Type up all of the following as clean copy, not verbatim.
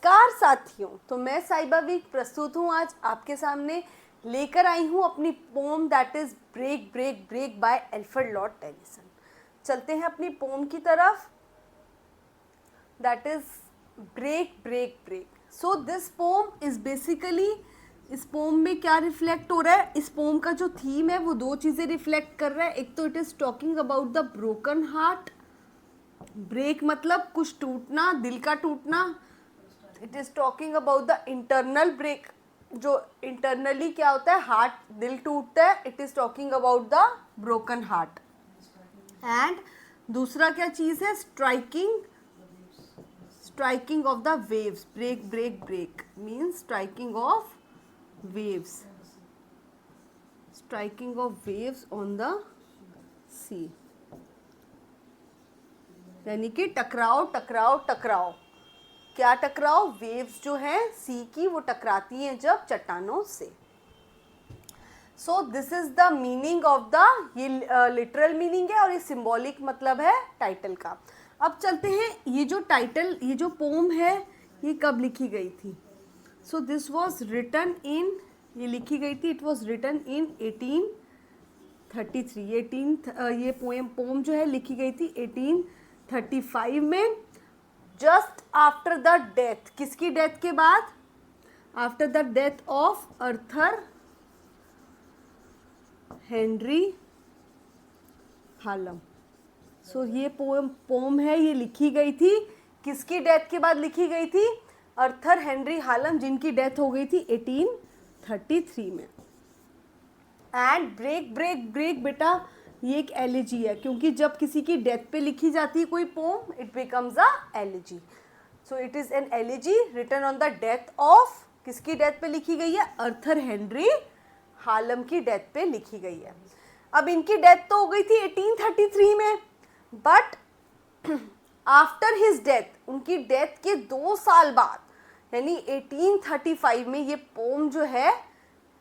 नमस्कार साथियों, तो मैं साइबा वीक प्रस्तुत हूँ आज आपके सामने लेकर आई हूँ अपनी poem that is break break break by Alfred Lord Tennyson. चलते हैं अपनी पोम की तरफ, that is break break break. So this poem is basically, इस पोम में क्या रिफ्लेक्ट हो रहा है, इस पोम का जो थीम है वो दो चीज़ें रिफ्लेक्ट कर रहा है। एक तो it is talking about the broken heart. Break मतलब कुछ टूटना, दिल का टूटना। It is talking about the internal break, जो इंटरनली क्या होता है, हार्ट, दिल टूटता है। It is talking about the broken heart. And दूसरा क्या चीज़ है, striking of the waves. Break break break means striking of waves, striking of waves on the sea, यानी कि टकराव टकराव टकराव। क्या टकराव, वेव्स जो है सी की वो टकराती हैं जब चट्टानों से। सो this is the meaning of the, ये लिटरल मीनिंग है और ये सिंबॉलिक मतलब है टाइटल का। अब चलते हैं, ये जो टाइटल, ये जो पोम है ये कब लिखी गई थी। So this was written in, ये लिखी गई थी, इट वॉज रिटन इन 1833। ये पोम जो है लिखी गई थी 1835 में, जस्ट आफ्टर द डेथ, किसकी डेथ के बाद, after the death of Arthur Henry Hallam. So ये पोम है, ये लिखी गई थी, किसकी डेथ के बाद लिखी गई थी, आर्थर हेनरी हालम, जिनकी डेथ हो गई थी 1833 में। एंड ब्रेक ब्रेक ब्रेक बेटा ये एक एलिजी है, क्योंकि जब किसी की डेथ पे लिखी जाती है कोई poem, it becomes a elegy. So it is an elegy written on the death of, किसकी डेथ पे लिखी गई है, आर्थर हेनरी हालम की डेथ पे लिखी गई है। अब इनकी डेथ तो हो गई थी 1833 में, बट आफ्टर हिज डेथ, उनकी डेथ के 2 साल बाद, यानी 1835 में ये पोम जो है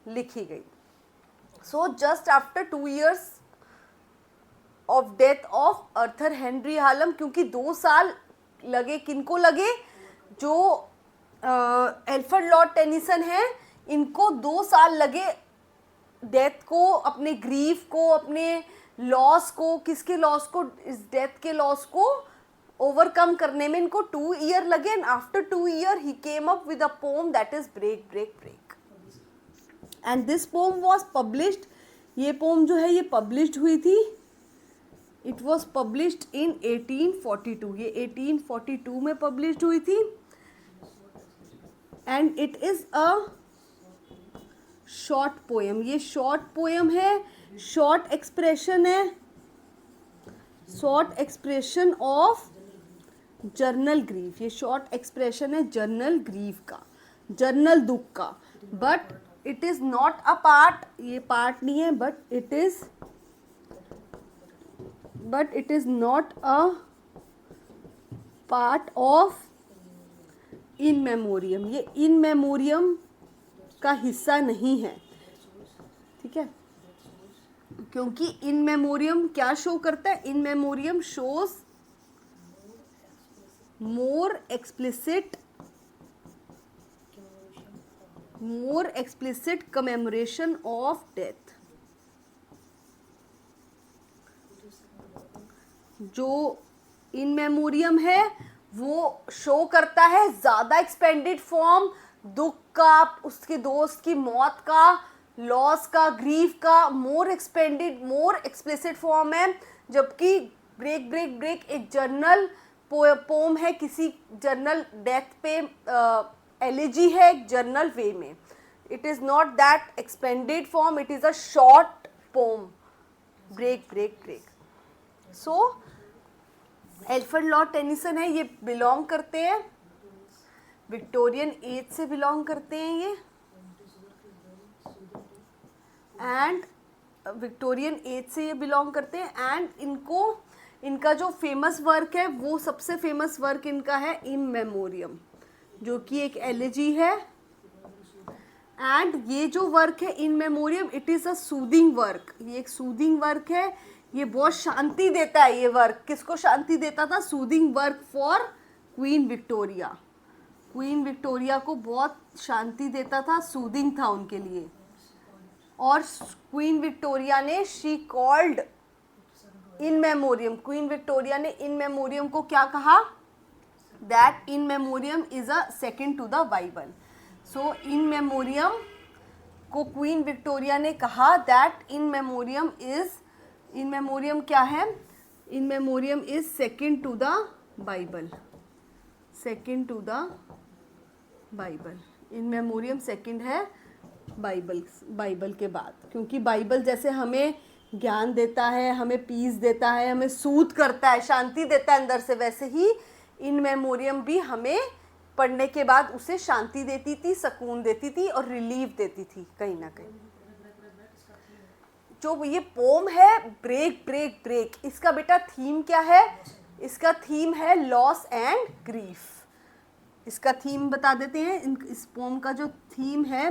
लिखी गई। So just after 2 years of death of Arthur Henry Hallam, क्योंकि 2 साल लगे, किनको लगे, जो अल्फ्रेड लॉर्ड टेनिसन है, इनको 2 साल लगे डेथ को, अपने ग्रीफ को, अपने लॉस को, किसके लॉस को, इस डेथ के लॉस को ओवरकम करने में इनको 2 years लगे। एंड आफ्टर 2 years ही came up with a poem that is break break break. And this poem was published, ये पोम जो है ये पब्लिश्ड हुई थी, इट वॉज पब्लिश्ड इन 1842, ये 1842 में पब्लिश्ड हुई थी। And it is a short poem, ये शॉर्ट पोएम है, शॉर्ट एक्सप्रेशन है, short expression of journal grief. ये शॉर्ट एक्सप्रेशन है जर्नल ग्रीफ का, जर्नल दुख का। But it is not a part, ये पार्ट नहीं है, but it is not a part of in memoriam, ये इन मेमोरियम का हिस्सा नहीं है, ठीक है, क्योंकि इन मेमोरियम क्या शो करता है, In Memoriam shows more explicit commemoration of death. जो इन मेमोरियम है वो शो करता है ज़्यादा एक्सपेंडेड फॉर्म, दुख का, उसके दोस्त की मौत का, लॉस का, ग्रीफ का, मोर एक्सपेंडेड, मोर एक्सप्लिसिट फॉर्म है। जबकि ब्रेक ब्रेक ब्रेक एक जर्नल पोम है, किसी जर्नल डेथ पे एलिजी है, एक जर्नल वे में। It is not that expanded form, it is a short poem, break break break. So Alfred Lord Tennyson है, ये बिलोंग करते हैं, विक्टोरियन एज से बिलोंग करते हैं ये, एंड विक्टोरियन एज से ये बिलोंग करते हैं। एंड इनका जो फेमस वर्क है, वो सबसे फेमस वर्क इनका है इन मेमोरियम, जो कि एक एलिजी है। एंड ये जो वर्क है In Memoriam, it is a soothing work, ये एक सूदिंग वर्क है, ये बहुत शांति देता है। ये वर्क किसको शांति देता था, soothing work for queen Victoria. Queen Victoria को बहुत शांति देता था, सूदिंग था उनके लिए। और क्वीन विक्टोरिया ने she called In Memoriam, Queen Victoria ने इन मेमोरियम को क्या कहा? That In Memoriam is a second to the Bible. So In Memoriam को क्वीन विक्टोरिया ने कहा that In Memoriam is, In Memoriam क्या है? In Memoriam is second to the Bible, second to the Bible. In Memoriam second है Bible के बाद, क्योंकि Bible जैसे हमें ज्ञान देता है, हमें पीस देता है, हमें सूद करता है, शांति देता है अंदर से, वैसे ही इन मेमोरियम भी हमें पढ़ने के बाद उसे शांति देती थी, सुकून देती थी और रिलीफ देती थी कहीं ना कहीं। जो ये पोम है ब्रेक ब्रेक ब्रेक, इसका बेटा थीम क्या है? इसका थीम है लॉस एंड ग्रीफ। इसका थीम बता देते हैं, इस पोम का जो थीम है,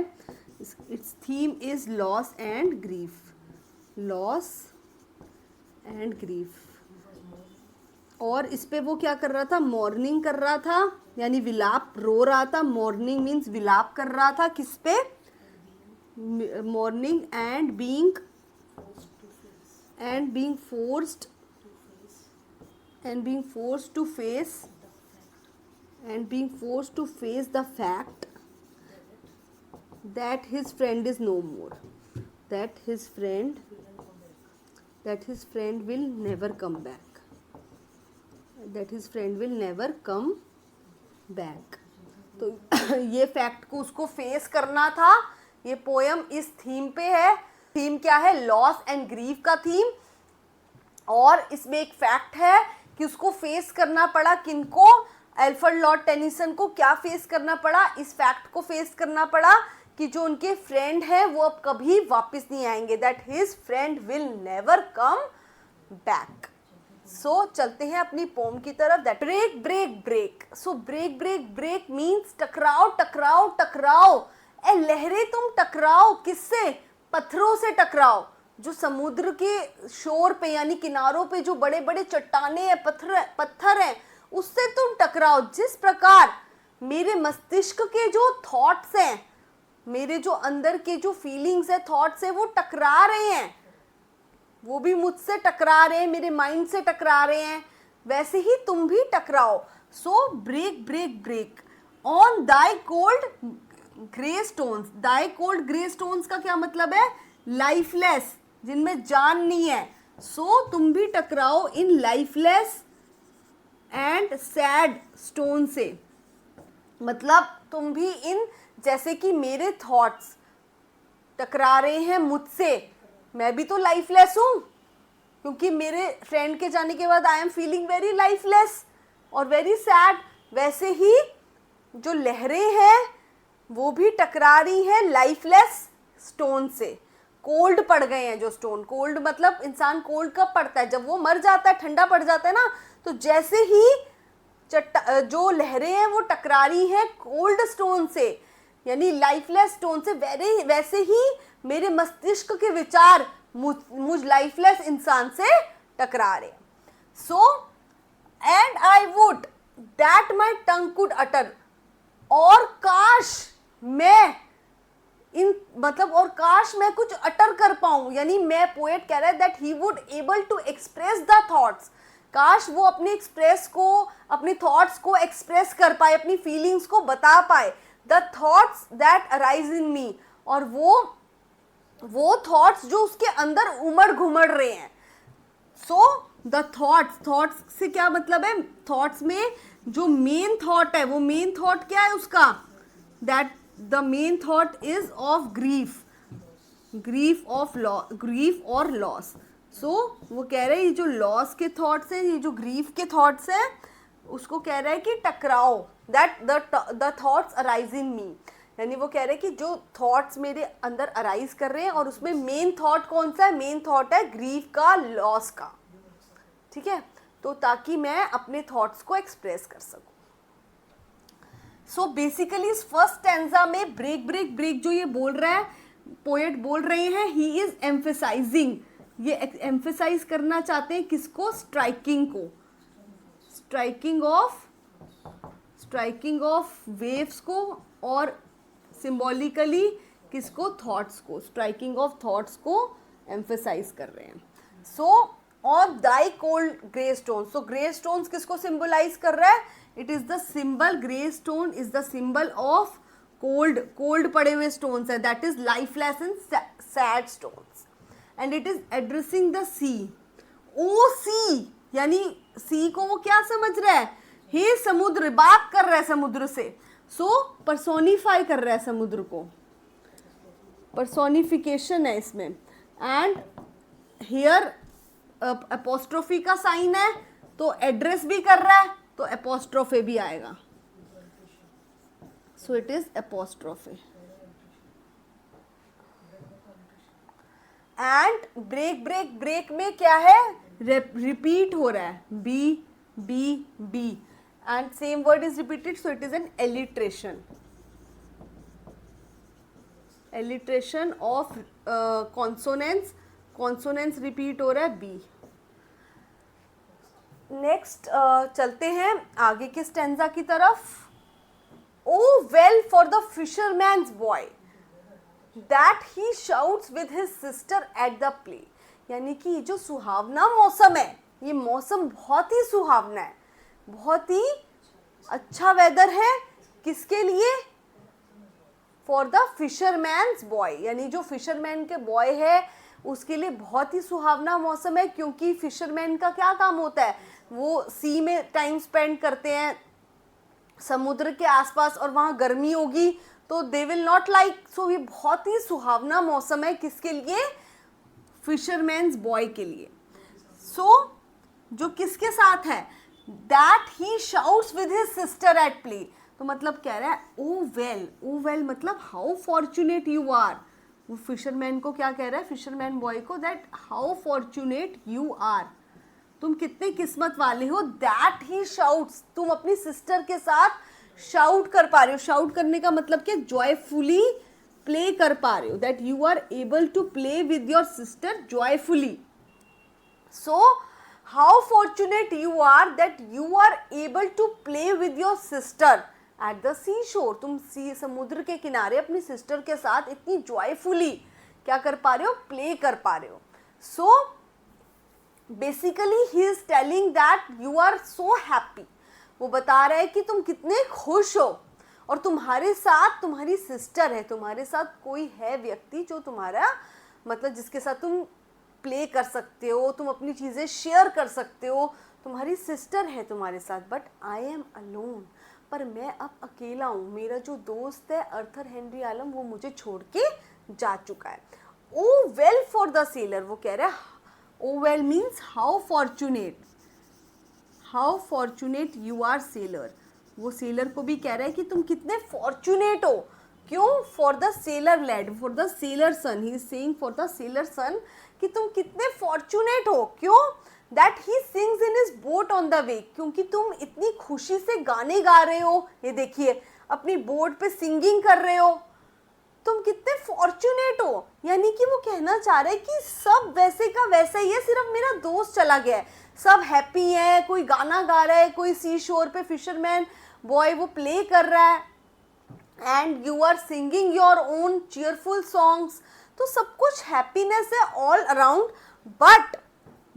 it's theme is loss and grief, loss and grief. और इस पे वो क्या कर रहा था? मॉर्निंग कर रहा था, यानी विलाप, रो रहा था। मॉर्निंग मीन्स विलाप कर रहा था, किस पे? Morning and being forced to face the fact that his friend is no more, that his friend will never come back, that his friend will never come back। तो ये फैक्ट को उसको फेस करना था। ये पोयम इस theme पे है। थीम क्या है? लॉस एंड ग्रीफ का थीम। और इसमें एक फैक्ट है कि उसको फेस करना पड़ा, किनको? अल्फ्रेड लॉर्ड टेनिसन को क्या फेस करना पड़ा? इस फैक्ट को फेस करना पड़ा कि जो उनके फ्रेंड हैं वो अब कभी वापस नहीं आएंगे, that his friend will never come back. So चलते हैं अपनी पोम की तरफ। That break break break. So break break break means टकराओ टकराओ टकराओ। ए लहरें तुम टकराओ, किससे? पत्थरों से टकराओ। जो समुद्र के शोर पे यानी किनारों पे जो बड़े बड़े चट्टाने हैं, पत्थर हैं, उससे तुम टकराओ। जिस प्रकार मेरे मस्तिष्क के जो थॉट्स हैं, मेरे जो अंदर के जो फीलिंग्स है, थॉट्स है, वो टकरा रहे हैं, वो भी मुझसे टकरा रहे हैं, मेरे माइंड से टकरा रहे हैं, वैसे ही तुम भी टकराओ। So break break break on thy cold grey stones. Thy cold grey stones का क्या मतलब है? लाइफलेस, जिनमें जान नहीं है। सो तुम भी टकराओ इन लाइफलेस एंड सैड स्टोन से। मतलब तुम भी इन, जैसे कि मेरे थॉट्स टकरा रहे हैं मुझसे, मैं भी तो लाइफलेस हूँ, क्योंकि मेरे फ्रेंड के जाने के बाद I am feeling very lifeless और वेरी सैड। वैसे ही जो लहरें हैं वो भी टकरा रही हैं लाइफलेस स्टोन से। कोल्ड पड़ गए हैं जो स्टोन। कोल्ड मतलब इंसान कोल्ड कब पड़ता है? जब वो मर जाता है, ठंडा पड़ जाता है ना। तो जैसे ही जो लहरें हैं वो टकरा रही हैं कोल्ड स्टोन से, यानी लाइफलेस स्टोन से, वैसे ही मेरे मस्तिष्क के विचार मुझ लाइफलेस इंसान से टकरा रहे। So and I would that my tongue could utter. और काश मैं और काश मैं कुछ अटर कर पाऊं, यानी मैं, पोएट कह रहा है that he would able to express the thoughts. काश वो अपने थॉट्स को एक्सप्रेस कर पाए, अपनी फीलिंग्स को बता पाए। The thoughts that arise in me, और वो थॉट्स जो उसके अंदर उमड़ घुमड़ रहे हैं। सो द थॉट्स से क्या मतलब है? थॉट्स में जो मेन थॉट है, वो मेन थॉट क्या है उसका? That the main thought is of grief और लॉस। सो वो कह रहे हैं ये जो लॉस के थॉट्स हैं, ये जो ग्रीफ के थॉट्स हैं, उसको कह रहा है कि टकराओ। That the thoughts arise in me, यानी वो कह रहे हैं कि जो थॉट्स मेरे अंदर अराइज कर रहे हैं, और उसमें मेन थॉट कौन सा है? मेन थॉट है ग्रीफ का, लॉस का। ठीक है, तो ताकि मैं अपने थॉट्स को एक्सप्रेस कर सकूं। सो बेसिकली इस फर्स्ट स्टैंजा में ब्रेक ब्रेक ब्रेक जो ये बोल रहा है, पोएट बोल रहे हैं, ही इज एम्फेसाइजिंग, ये एम्फेसाइज करना चाहते हैं किसको? स्ट्राइकिंग को। स्ट्राइकिंग ऑफ वेव्स को और सिंबॉलिकली किसको, थॉट्स को, स्ट्राइकिंग ऑफ थॉट्स को एम्फेसाइज कर रहे हैं. So of thy cold grey stone, so grey stones किसको सिंबलाइज कर रहा है, it is the symbol, grey stone is the symbol of cold, cold पड़े हुए स्टोन्स है, that is lifeless and sad stones. And it is addressing the sea. O sea, यानी sea को वो क्या समझ रहा है, हे समुद्र, बात कर रहा है समुद्र से. सो पर्सोनिफाई कर रहा है समुद्र को, पर्सोनिफिकेशन है इसमें. एंड हियर एपोस्ट्रोफी का साइन है, तो एड्रेस भी कर रहा है, तो एपोस्ट्रोफे भी आएगा. So it is apostrophe. And break break break में क्या है, रिपीट हो रहा है, B B B, and same word is repeated, so it is an alliteration. Alliteration of consonants, consonants repeat हो रहा है बी. नेक्स्ट चलते हैं आगे के स्टेंजा की तरफ. O well for the fisherman's boy that he shouts with his sister at the play. यानी कि जो सुहावना मौसम है, ये मौसम बहुत ही सुहावना है, बहुत ही अच्छा वेदर है, किसके लिए, फॉर द फिशरमैन्स बॉय, यानी जो फिशरमैन के बॉय है उसके लिए बहुत ही सुहावना मौसम है. क्योंकि फिशरमैन का क्या काम होता है, वो सी में टाइम स्पेंड करते हैं, समुद्र के आसपास, और वहाँ गर्मी होगी तो दे विल नॉट लाइक. सो ये बहुत ही सुहावना मौसम है किसके लिए, फिशरमैन्स बॉय के लिए. सो जो किसके साथ है, that he shouts with his sister at play. तो मतलब कह रहा है ओ वेल, ओ वेल मतलब हाउ फॉर्चुनेट यू आर. वो फिशरमैन को क्या कह रहा है, फिशरमैन बॉय को, that how fortunate you are, तुम कितने किस्मत वाले हो. दैट ही शाउट्स, तुम अपनी सिस्टर के साथ शाउट कर पा रहे हो. शाउट करने का मतलब क्या, जॉयफुली प्ले कर पा रहे हो, that you are able to play with your sister joyfully. So how fortunate you are that you are able to play with your sister at the sea shore. तुम सी, समुद्र के किनारे अपनी सिस्टर के साथ इतनी जॉयफुली क्या कर पा रहे हो, प्ले कर पा रहे हो. So basically he is telling that you are so happy. वो बता रहा है कि तुम कितने खुश हो, और तुम्हारे साथ तुम्हारी सिस्टर है, तुम्हारे साथ कोई है व्यक्ति जो तुम्हारा, मतलब जिसके साथ तुम प्ले कर सकते हो, तुम अपनी चीज़ें शेयर कर सकते हो, तुम्हारी सिस्टर है तुम्हारे साथ. बट आई एम अलोन, पर मैं अब अकेला हूँ. मेरा जो दोस्त है अर्थर हेनरी आलम, वो मुझे छोड़ के जा चुका है. O well for the sailor, वो कह रहा है O well means how fortunate, how fortunate you are sailor. वो सेलर को भी कह रहा है कि तुम कितने फॉर्चुनेट हो. क्यों, for the sailor lad, for the sailor son, he is saying for the sailor son कि तुम कितने फॉर्चुनेट हो. क्यों, that he sings in his boat on the way, क्योंकि तुम इतनी खुशी से गाने गा रहे हो. ये देखिए अपनी बोट पे सिंगिंग कर रहे हो, तुम कितने फॉर्चुनेट हो. यानी कि वो कहना चाह रहे हैं कि सब वैसे का वैसा ही है, सिर्फ मेरा दोस्त चला गया है. सब हैप्पी है, कोई गाना गा रहा है, कोई सी शोर पे फिशरमैन बॉय वो प्ले कर रहा है, and you are singing your own cheerful songs. तो सब कुछ हैप्पीनेस है all around. But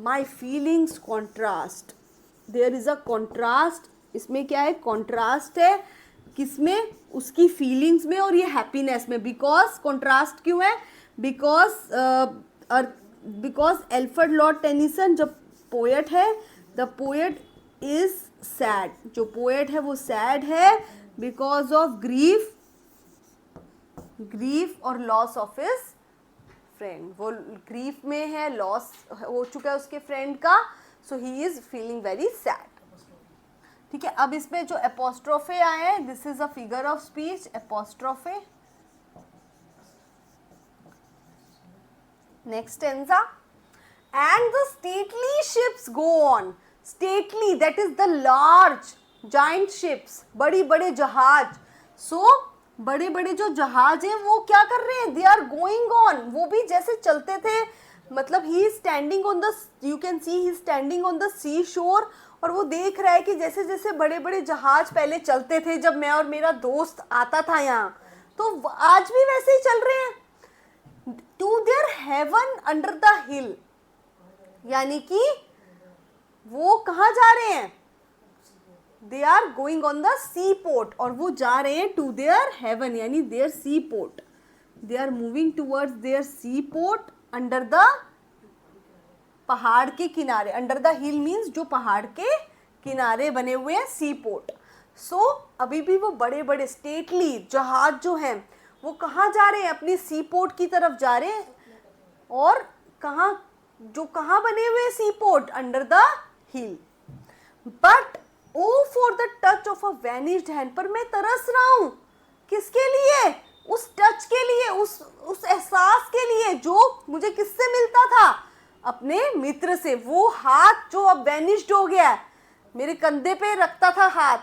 my feelings contrast, there is a contrast. इसमें क्या है, कॉन्ट्रास्ट है किसमें, उसकी फीलिंग्स में और ये हैप्पीनेस में. बिकॉज कॉन्ट्रास्ट क्यों है, बिकॉज एल्फ्रेड लॉर्ड टेनिसन जब पोएट है, द पोएट इज सैड. जो पोएट है वो सैड है बिकॉज ऑफ ग्रीफ, ग्रीफ और लॉस ऑफ हिज फ्रेंड. वो ग्रीफ में है, लॉस हो चुका है उसके फ्रेंड का, so he is feeling very sad. ठीक है, अब इसमें जो एपोस्ट्रोफे आए हैं, this is a figure of speech. Apostrophe, next stanza. And the stately ships go on. Stately that is the large giant ships, बड़ी बड़े जहाज. सो बड़े बड़े जो जहाज हैं वो क्या कर रहे हैं, दे आर गोइंग ऑन. वो भी जैसे चलते थे, मतलब he is standing on the, you can see he standing on the sea shore, और वो देख रहा है कि जैसे जैसे बड़े बड़े जहाज पहले चलते थे जब मैं और मेरा दोस्त आता था यहाँ, तो आज भी वैसे ही चल रहे हैं। To their haven under the hill, यानी कि वो कहाँ जा रहे हैं, they are going on the sea port, और वो जा रहे हैं टू देयर हेवन यानी their sea port, they are moving towards their sea port under the, पहाड़ के किनारे, अंडर द हिल मीन्स जो पहाड़ के किनारे बने हुए हैं, सी पोर्ट। सो अभी भी वो बड़े बड़े स्टेटली जहाज जो हैं वो कहाँ जा रहे हैं, अपनी सी पोर्ट की तरफ जा रहे हैं, और कहाँ, जो कहाँ बने हुए sea port, under the hill. But O for the touch of a vanished hand, पर मैं तरस रहा हूँ किसके लिए, उस टच के लिए, उस एहसास के लिए जो मुझे किससे मिलता था, अपने मित्र से। वो हाथ जो अब वैनिश्ड हो गया है, मेरे कंधे पे रखता था हाथ,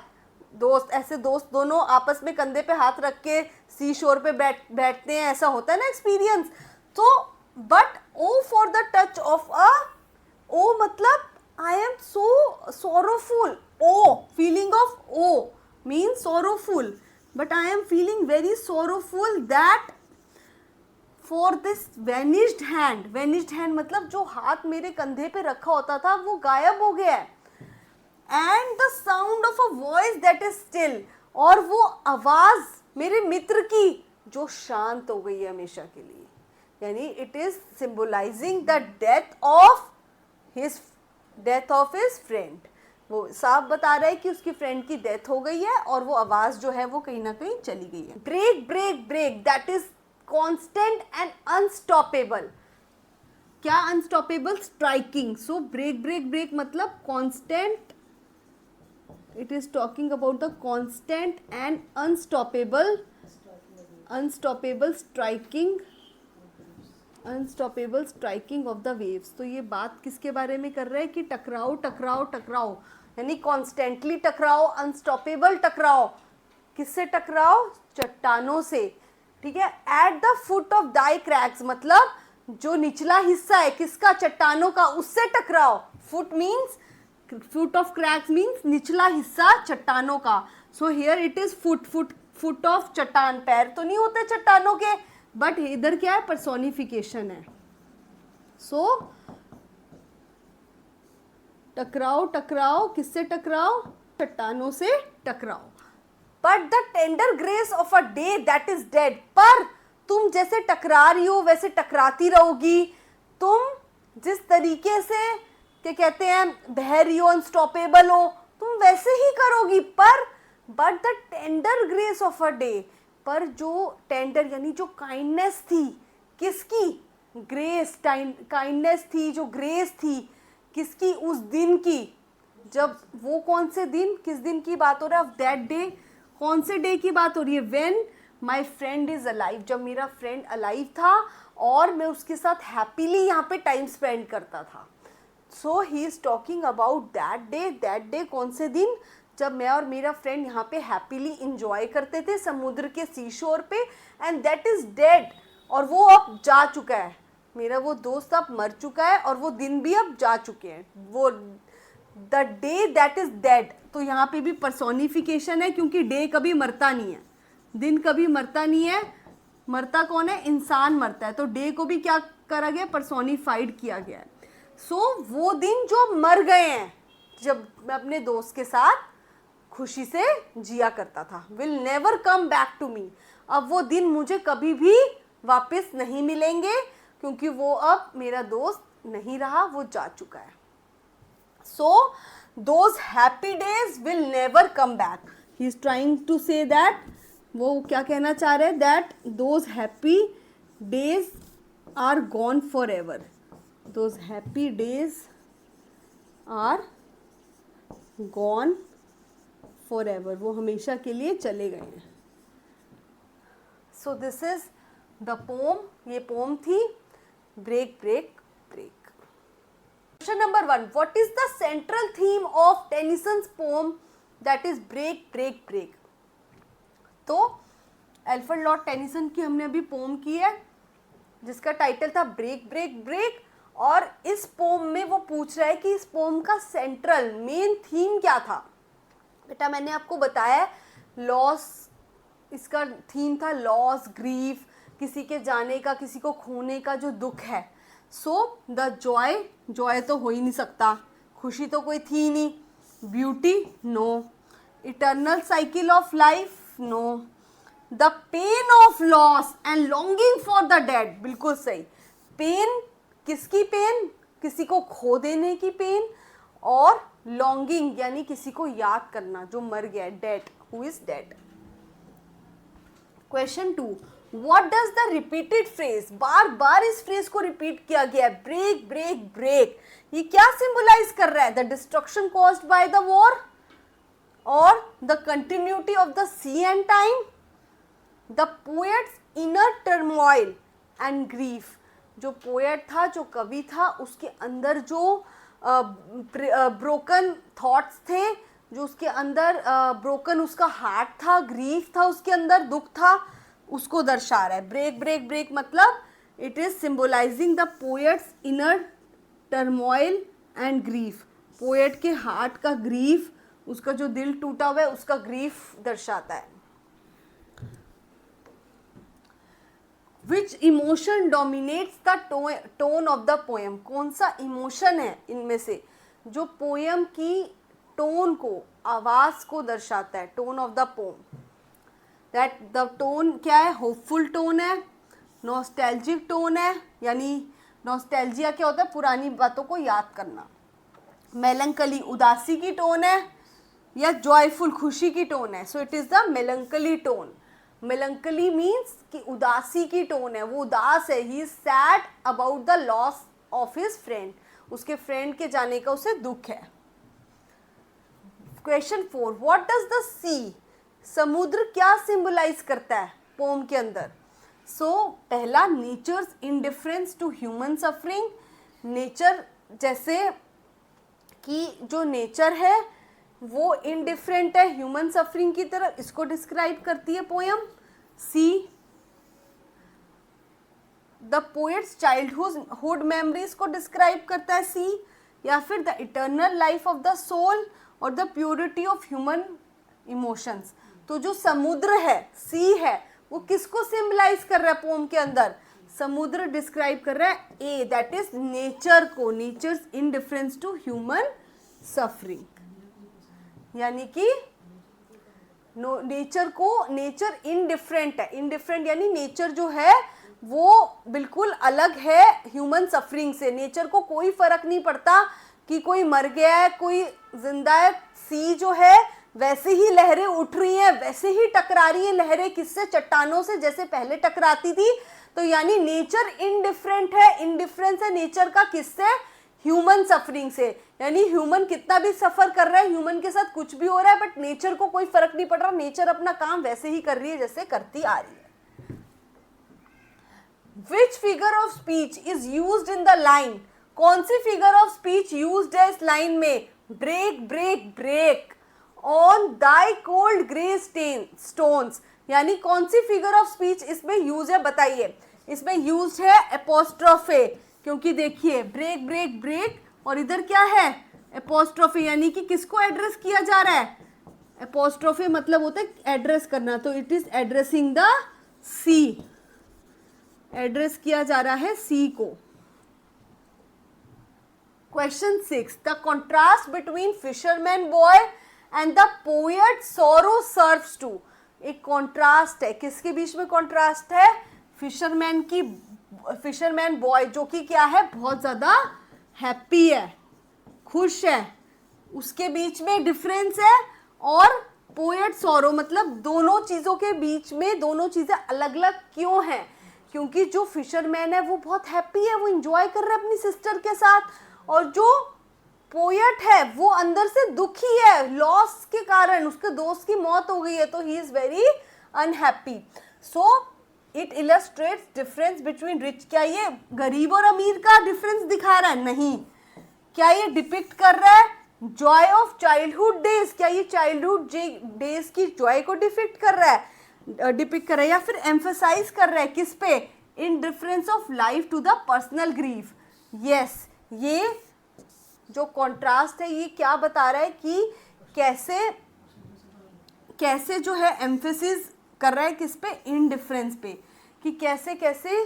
दोस्त, ऐसे दोस्त दोनों आपस में कंधे पे हाथ रख के सी शोर पे बैठते हैं, ऐसा होता है ना एक्सपीरियंस। तो but O for the touch of a, O मतलब I am so sorrowful, O feeling of, O means sorrowful, but I am feeling very sorrowful that for this vanished hand, vanished hand मतलब जो हाथ मेरे कंधे पे रखा होता था वो गायब हो गया है, and the sound of a voice that is still, और वो आवाज मेरे मित्र की जो शांत हो गई है हमेशा के लिए, यानी it is symbolising the death of his friend. वो साफ बता रहा है कि उसकी फ्रेंड की डेथ हो गई है और वो आवाज जो है वो कहीं ना कहीं चली गई है। Break break break, that is constant and unstoppable. क्या unstoppable, striking. So break break break मतलब constant, it is talking about the constant and unstoppable striking of the waves. तो ये बात किसके बारे में कर रहा है कि टकराओ टकराओ टकराओ, यानी कॉन्स्टेंटली टकराओ, अनस्टॉपेबल टकराओ। किससे टकराओ, चट्टानों से, ठीक है। At the foot of thy crags मतलब जो निचला हिस्सा है किसका, चट्टानों का, उससे टकराओ। Foot means, foot of crags means निचला हिस्सा चट्टानों का। So here it is foot of चट्टान, पैर तो नहीं होते चट्टानों के, बट इधर क्या है, पर्सोनिफिकेशन है। सो टकराओ टकराओ, किससे टकराओ, चट्टानों से टकराओ। But the tender grace of a day that is dead, पर तुम जैसे टकरा रही हो वैसे टकराती रहोगी। तुम जिस तरीके से क्या कहते हैं बह रही हो, अनस्टॉपेबल हो, तुम वैसे ही करोगी। पर but the tender grace of a day, पर जो टेंडर यानी जो काइंडनेस थी, किसकी, ग्रेस, काइंडनेस थी, जो ग्रेस थी किसकी, उस दिन की। जब वो कौन से दिन, किस दिन की बात हो रहा है, ऑफ दैट डे, कौन से डे की बात हो रही है, when my friend is alive, जब मेरा फ्रेंड अलाइव था और मैं उसके साथ हैप्पीली यहाँ पे टाइम स्पेंड करता था। So he is talking about that day, that day कौन से दिन, जब मैं और मेरा फ्रेंड यहाँ पे हैप्पीली इंजॉय करते थे समुद्र के सी शोर पे, एंड दैट इज डेड, और वो अब जा चुका है, मेरा वो दोस्त अब मर चुका है और वो दिन भी अब जा चुके हैं। वो the day that is dead, तो यहाँ पे भी पर्सोनिफिकेशन है क्योंकि डे कभी मरता नहीं है, दिन कभी मरता नहीं है। मरता कौन है, इंसान मरता है, तो डे को भी क्या करा गया, पर्सोनिफाइड किया गया है। सो वो दिन जो मर गए हैं, जब मैं अपने दोस्त के साथ खुशी से जिया करता था, will never come back to me, अब वो दिन मुझे कभी भी वापस नहीं मिलेंगे क्योंकि वो अब मेरा दोस्त नहीं रहा, वो जा चुका है। So those happy days will never come back, he is trying to say that, वो क्या कहना चाह रहे हैं, that those happy days are gone for ever, those happy days are gone for ever, वो हमेशा के लिए चले गए हैं। So this is the poem, ये पोम थी break break break. Question number 1, what is the central theme of Tennyson's poem that is break break break. तो अल्फ्रेड लॉर्ड टेनिसन की हमने अभी पोम की है जिसका टाइटल था ब्रेक ब्रेक ब्रेक, और इस पोम में वो पूछ रहा है कि इस पोम का सेंट्रल मेन थीम क्या था। बेटा मैंने आपको बताया लॉस, इसका थीम था लॉस, ग्रीफ, किसी के जाने का, किसी को खोने का जो दुख है। सो द जॉय, जॉय तो हो ही नहीं सकता, खुशी तो कोई थी नहीं, beauty no, eternal cycle of life no, the pain of loss and longing for the dead, बिल्कुल सही। पेन, किसकी पेन, किसी को खो देने की पेन, और लॉन्गिंग यानी किसी को याद करना जो मर गया, dead, who is dead. Question 2, what does the repeated phrase, बार बार इस फ्रेज को रिपीट किया गया है, ब्रेक ब्रेक ब्रेक, ये क्या सिंबलाइज कर रहा है? The destruction caused by the war, और the continuity of the sea and time, the poet's inner turmoil and grief, जो पोएट था, जो कवि था, उसके अंदर जो ब्रोकन थॉट्स थे, जो उसके अंदर ब्रोकन उसका हार्ट था, ग्रीफ था उसके अंदर, दुख था, उसको दर्शा रहा है। ब्रेक ब्रेक ब्रेक मतलब it is symbolising the poet's inner turmoil and grief, poet के हार्ट का ग्रीफ, उसका जो दिल टूटा हुआ है उसका ग्रीफ दर्शाता है। Which emotion dominates the tone of the poem, कौन सा इमोशन है इनमें से जो पोएम की टोन को, आवाज को दर्शाता है, tone of the pome. That the tone क्या है? होपफुल टोन है, नॉस्टैल्जिक टोन है, यानी नॉस्टैल्जिया क्या होता है? पुरानी बातों को याद करना। मेलंकली उदासी की टोन है, या जॉयफुल खुशी की टोन है। सो it is the melancholy tone. Melancholy means कि उदासी की टोन है, वो उदास है, he is sad about the loss of his friend, उसके फ्रेंड के जाने का उसे दुख है। क्वेश्चन 4, व्हाट डज द सी, समुद्र क्या सिंबलाइज करता है पोम के अंदर? सो पहला, nature's indifference to human suffering, nature जैसे कि जो नेचर है वो इनडिफरेंट है ह्यूमन सफरिंग की तरफ, इसको डिस्क्राइब करती है poem. C, the poet's childhood memories को डिस्क्राइब करता है सी, या फिर the eternal life of the soul और the purity of human emotions. तो जो समुद्र है, सी है, वो किसको सिंबलाइज कर रहा है पोम के अंदर? समुद्र डिस्क्राइब कर रहा है ए, दैट इज नेचर को, nature's indifference to human suffering, यानी कि नेचर को, नेचर इनडिफरेंट है, इनडिफरेंट यानी नेचर जो है वो बिल्कुल अलग है ह्यूमन सफरिंग से। नेचर को कोई फर्क नहीं पड़ता कि कोई मर गया है, कोई जिंदा है। सी जो है वैसे ही लहरें उठ रही हैं, वैसे ही टकरा रही हैं लहरें, किससे? चट्टानों से, जैसे पहले टकराती थी। तो यानी नेचर इनडिफरेंट है, इनडिफरेंस है नेचर का किससे? ह्यूमन सफरिंग से। यानी ह्यूमन कितना भी सफर कर रहा है, ह्यूमन के साथ कुछ भी हो रहा है, बट नेचर को कोई फर्क नहीं पड़ रहा, नेचर अपना काम वैसे ही कर रही है जैसे करती आ रही है। Which figure of speech is used in the line? कौन सी फिगर ऑफ स्पीच यूज्ड है इस लाइन में? Break break break on thy cold grey stones, यानी कौन सी फिगर ऑफ स्पीच इसमें यूज है? बताइए। इसमें यूज है एपोस्ट्रोफे, क्योंकि देखिए ब्रेक ब्रेक ब्रेक और इधर क्या है? एपोस्ट्रोफे, यानी कि किसको एड्रेस किया जा रहा है? एपोस्ट्रोफे मतलब होता है एड्रेस करना, तो it is addressing the sea, address किया जा रहा है सी को। Question 6, the contrast between fisherman boy and the poet sorrow serves to. एक कॉन्ट्रास्ट है, किसके बीच में कॉन्ट्रास्ट है? फिशरमैन की, फिशरमैन बॉय जो कि क्या है? बहुत ज्यादा हैप्पी है, खुश है, उसके बीच में डिफरेंस है। और पोएट सॉरो मतलब दोनों चीजों के बीच में, दोनों चीजें अलग अलग क्यों हैं? क्योंकि जो फिशरमैन है वो बहुत हैप्पी है, वो इंजॉय कर रहा है अपनी सिस्टर के साथ, और जो पोएट है वो अंदर से दुखी है, लॉस के कारण उसके दोस्त की मौत हो गई है, तो he is very unhappy. So it illustrates difference between rich. क्या ये गरीब और अमीर का डिफरेंस दिखा रहा है? नहीं। क्या ये डिपिक्ट कर रहा है जॉय ऑफ चाइल्डहुड डेज? क्या ये चाइल्डहुड डेज की जॉय को डिपिक्ट कर रहा है, डिपिक्ट कर रहा है, या फिर एम्फसाइज कर रहा है किस पे? Indifference of life to the personal grief, yes, ये जो कॉन्ट्रास्ट है ये क्या बता रहा है कि कैसे कैसे जो है एम्फेसिस कर रहा है किस पे, इनडिफरेंस पे, कि कैसे कैसे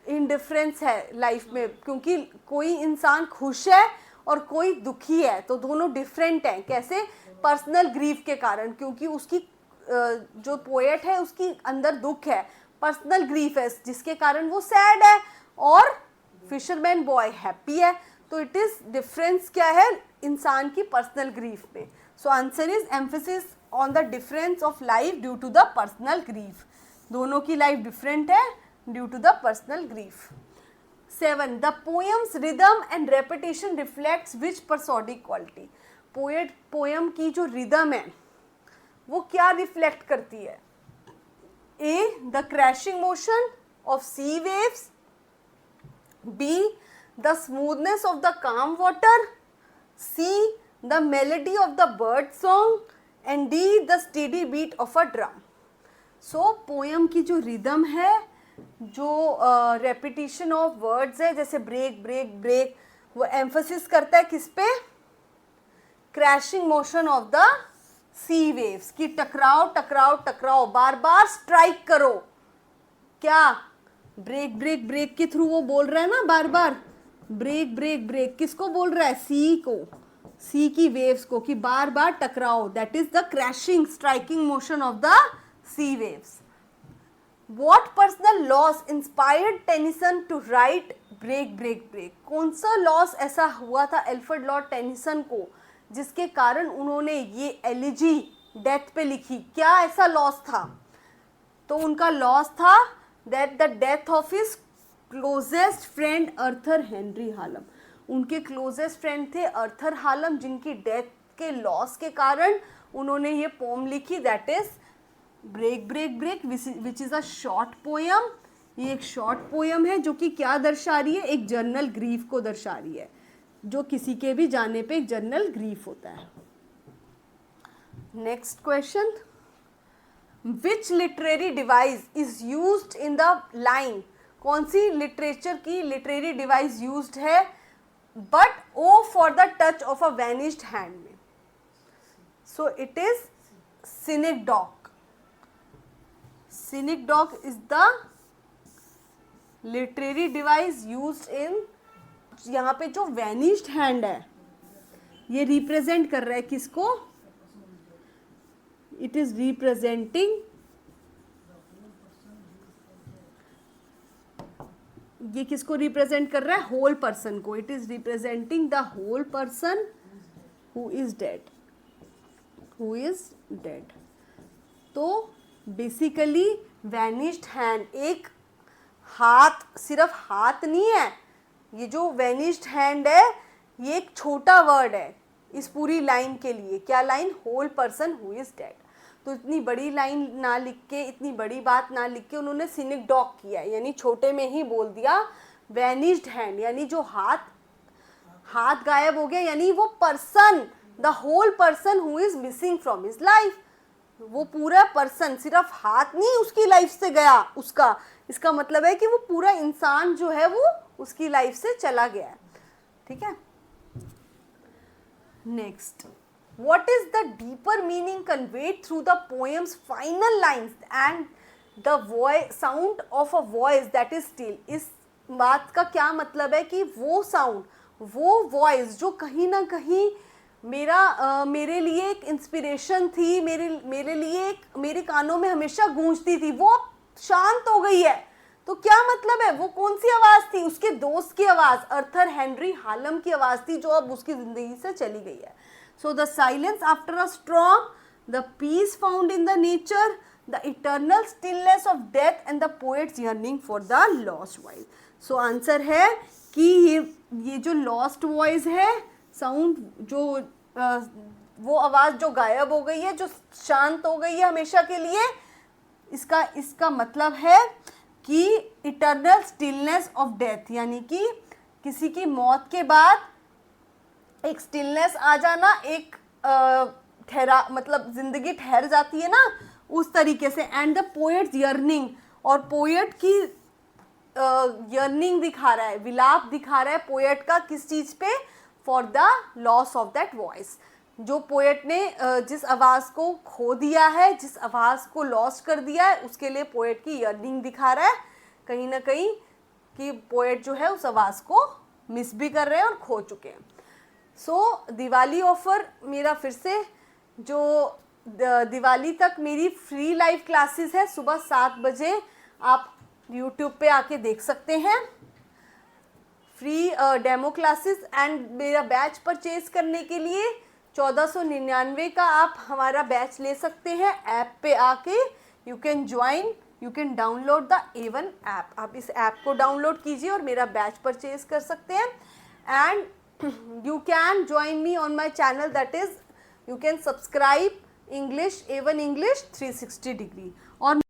इनडिफरेंस है लाइफ में, क्योंकि कोई इंसान खुश है और कोई दुखी है, तो दोनों डिफरेंट हैं। कैसे? पर्सनल ग्रीफ के कारण, क्योंकि उसकी जो पोएट है उसकी अंदर दुख है, पर्सनल ग्रीफ है जिसके कारण वो सैड है, और फिशरमैन बॉय हैप्पी है। तो इट इज डिफरेंस क्या है इंसान की पर्सनल ग्रीफ में। So answer is emphasis on the difference of life due to the personal grief. दोनों की लाइफ डिफरेंट है due to the personal grief. 7. The poem's rhythm and repetition reflects which prosodic quality. Poem की जो rhythm है वो क्या reflect करती है? A. The crashing motion of sea waves, B. the smoothness of the calm water, C. the melody of the bird song, and D. the steady beat of a drum. So poem की जो rhythm है, जो repetition of words है, जैसे break break break, वो emphasis करता है किस पे? crashing motion of the sea waves, कि टकराओ टकराओ टकराओ, बार बार strike करो। क्या? ब्रेक ब्रेक ब्रेक के थ्रू वो बोल रहा है ना बार बार, ब्रेक ब्रेक ब्रेक किसको बोल रहा है? सी को, सी की वेव्स को, कि बार बार टकराओ। That is the crashing striking motion of the sea waves. What personal loss inspired Tennyson to write break break break? कौन सा लॉस ऐसा हुआ था एल्फ्रेड लॉर्ड टेनिसन को जिसके कारण उन्होंने ये एलिजी डेथ पे लिखी? क्या ऐसा लॉस था? तो उनका लॉस था that the death of his closest friend Arthur Henry Hallam. उनके क्लोजेस्ट फ्रेंड थे अर्थर हालम, जिनकी डेथ के लॉस के कारण उन्होंने ये पोम लिखी, that is break break break, which is a short poem. ये एक शॉर्ट पोयम है जो कि क्या दर्शा रही है? एक जर्नल ग्रीफ को दर्शा रही है, जो किसी के भी जाने पे एक जर्नल ग्रीफ होता है। Next question, Which literary device is used in the line? कौन सी लिटरेचर की लिटरेरी डिवाइस यूज्ड है but O for the touch of a vanished hand में? So it is synecdoche. Synecdoche is the literary device used in, यहाँ पे जो vanished hand है ये रिप्रेजेंट कर रहा है किसको? It is representing, ये किसको रिप्रेजेंट कर रहा है? होल पर्सन को। It is representing the whole person who is dead, who is dead. तो बेसिकली वैनिश्ड हैंड, एक हाथ, सिर्फ हाथ नहीं है, ये जो वैनिश्ड हैंड है ये एक छोटा वर्ड है इस पूरी लाइन के लिए। क्या line? Whole person who is dead. तो इतनी बड़ी लाइन ना लिख के, इतनी बड़ी बात ना लिख के उन्होंने सिनेकडॉक किया, यानी छोटे में ही बोल दिया वैनिश्ड हैंड, यानी जो हाथ गायब हो गया, यानी वो person, the whole person who is missing from his life. वो पूरा पर्सन, सिर्फ हाथ नहीं उसकी लाइफ से गया उसका, इसका मतलब है कि वो पूरा इंसान जो है वो उसकी लाइफ से चला गया है। ठीक है, next, what is the deeper meaning conveyed through the poem's final lines and the voice sound of a voice that is still? इस बात का क्या मतलब है कि वो साउंड, वो वॉइस जो कहीं ना कहीं मेरे लिए एक इंस्पिरेशन थी, मेरे लिए एक, मेरे कानों में हमेशा गूंजती थी, वो शांत हो गई है। तो क्या मतलब है? वो कौन सी आवाज़ थी? उसके दोस्त की आवाज़, अर्थर हेनरी हालम की आवाज़ थी, जो अब उसकी ज़िंदगी से चली गई है। So the silence after a storm, the peace found in the nature, the eternal stillness of death and the poet's yearning for the lost voice. So answer है कि ये जो lost voice है, sound जो वो आवाज़ जो गायब हो गई है, जो शांत हो गई है हमेशा के लिए, इसका मतलब है कि eternal stillness of death, यानी कि किसी की मौत के बाद एक स्टिलनेस आ जाना, एक ठहरा, मतलब जिंदगी ठहर जाती है ना, उस तरीके से। एंड द पोएट्स यर्निंग, और पोएट की यर्निंग दिखा रहा है, विलाप दिखा रहा है पोएट का, किस चीज़ पे? For the loss of that voice. जो पोएट ने जिस आवाज़ को खो दिया है, जिस आवाज़ को लॉस कर दिया है, उसके लिए पोएट की यर्निंग दिखा रहा है कहीं ना कहीं, कि पोएट जो है उस आवाज़ को मिस भी कर रहे हैं और खो चुके हैं। सो दिवाली ऑफर मेरा फिर से, जो दिवाली तक मेरी फ्री लाइव क्लासेस है, सुबह 7 बजे आप यूट्यूब पे आके देख सकते हैं, फ्री डेमो क्लासेस। एंड मेरा बैच परचेज करने के लिए 1499 का आप हमारा बैच ले सकते हैं। ऐप पे आके you can join, you can download the A1 app. आप इस ऐप को डाउनलोड कीजिए और मेरा बैच परचेज कर सकते हैं। And you can join me on my channel, that is you can subscribe English A1 English 360 degree. और